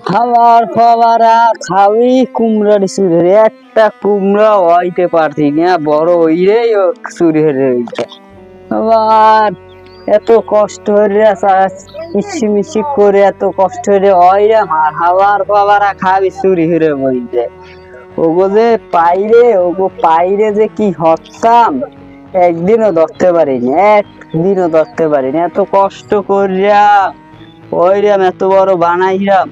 খাবার খাবারা খাবি কুমড়া চুরি একটা কুমড়া হইতে পারছি না, বড় হইলেই চুরি হয়ে রয়েছে। আবার এত কষ্ট হইলে মিশি মিশি করে এত কষ্ট হইলে ওইরা মার খাবার খাবারা খাবি চুরি হয়ে বইছে। ওগো যে পাইরে যে কি হতাম, একদিনও ধরতে পারিনি, একদিনও ধরতে পারিনি। এত কষ্ট করিয়া ওইরাম এত বড় বানাইরাম,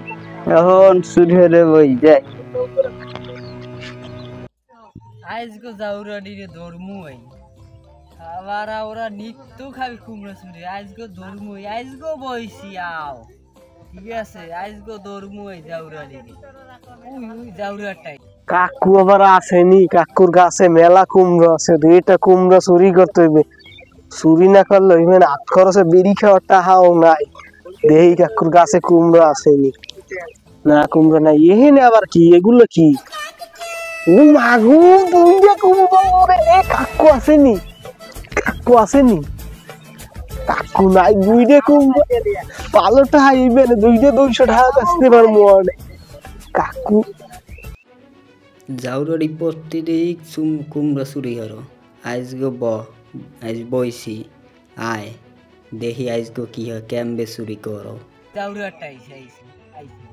এখন চুরি হয়ে বই যায়। আজকে জাউরানি রে ধর্মই আবার ওরা নিত্য খাবি কুমড়া চুরি। আজকে ধর্মই আজকে বইছি আও, ঠিক আছে? আজকে ধর্মই জাউরানি রে ওই জাউরাটাই। কাকু আবার আসেনি, কাকুর গাছে মেলা কুমড়ো আছে, দুইটা কুমড়ো চুরি করতে হইবে। চুরি না করলে হইবে না, হাত খরচে বেরি খাওয়ার টাকাও নাই। দেহি কাকুর গাছে কুমড়ো আসেনি, না কুমড়ো নাই। এখানে আবার কি, এগুলো কি? ও মাগু, দুইটা কুমড়ো রে! কাকু আসেনি, কাকু আসেনি, কাকু নাই। দুইটা কুমড়ো পালোটা হাইবে না, দুইটা 200 টাকা কাছতে পারবো অনেক। কাকু জাউরারি প্রতিদিন কুমড়া চুরি হরো। আজকে আজ বইছি, আয় দেখি আজকে কি হয়, কেমবে চুরি করো। জাউরাটাই আইছি আইছি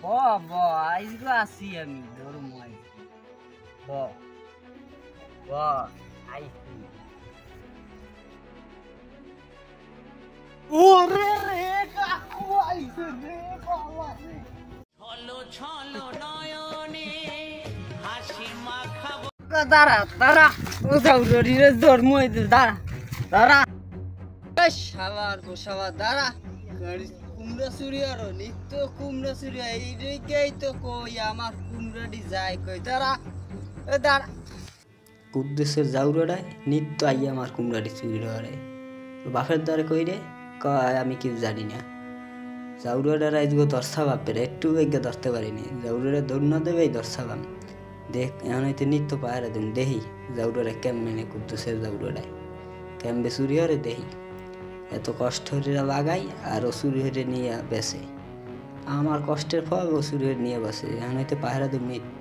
ব ব আজকে আসি আমি ধর্মই ব ব আইছি। ওরে রে, কাকু আইছে রে বাবা রে! ছলো ছলো নয়নে হাসি মাখাবো। দাঁড়া দাঁড়া, ও জাউরানি রে ধর্মই দাঁড়া দাঁড়া। সাবার বসাবার দাঁড়া, কুমড়া চুরি আরো নিত্য কুমড়া চুরি। এইদিকেই তো কই আমার কুমড়াটি যায় কই, দাঁড়া দাঁড়া। কুদ্দুসের জাউরাটায় নিত্য আইয়া আমার কুমড়াটি চুরি হরে। বাপের দ্বারে কই রে, কয় আমি কি জানি না। জাউরাটার আজকে দর্শা বাপের একটু বেগে ধরতে পারিনি। জাউরাটা দৌড় না দেবে দর্শাবাম দেখ, এখন হইতে নিত্য পাহারা দিন দেখি জাউরাটা কেমনে কুদ্দুসের জাউরাটায় কেমবে চুরি হরে দেখি। এত কষ্ট হরে বাগাই আর ও চুরি হরে নিয়ে বেসে, আমার কষ্টের ফল ও চুরি হরে নিয়ে বসে। এখন হইতে পাহারা দিন নিত্য।